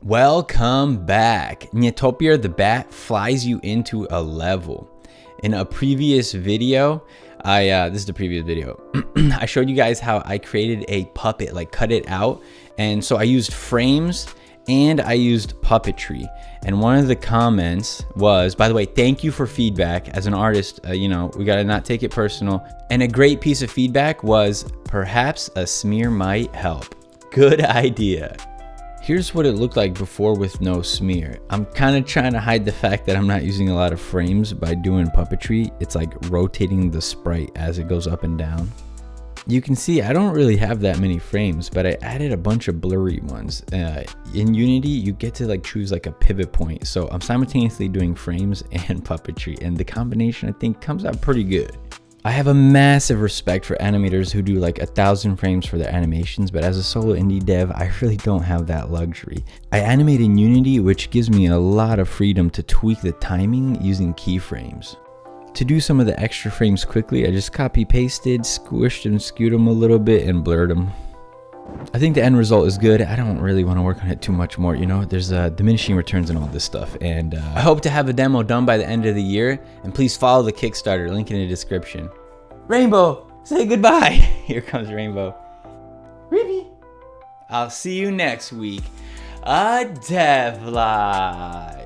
Welcome back. Nyatopia the bat flies you into a level. In a previous video, this is the previous video, I showed you guys how I created a puppet, like cut it out. And so I used frames and I used puppetry. And one of the comments was, by the way, thank you for feedback. As an artist, you know, we gotta not take it personal. And a great piece of feedback was, perhaps a smear might help. Good idea. Here's what it looked like before with no smear. I'm kind of trying to hide the fact that I'm not using a lot of frames by doing puppetry. It's like rotating the sprite as it goes up and down. You can see I don't really have that many frames, but I added a bunch of blurry ones. In Unity, you get to like choose like a pivot point. So I'm simultaneously doing frames and puppetry, and the combination I think comes out pretty good. I have a massive respect for animators who do like 1,000 frames for their animations, but as a solo indie dev, I really don't have that luxury. I animate in Unity, which gives me a lot of freedom to tweak the timing using keyframes. To do some of the extra frames quickly, I just copy pasted, squished and skewed them a little bit and blurred them. I think the end result is good. I don't really want to work on it too much more. You know, there's diminishing returns and all this stuff. And I hope to have a demo done by the end of the year. And please follow the Kickstarter, link in the description. Rainbow, say goodbye. Here comes Rainbow. Reepy. I'll see you next week. A dev live.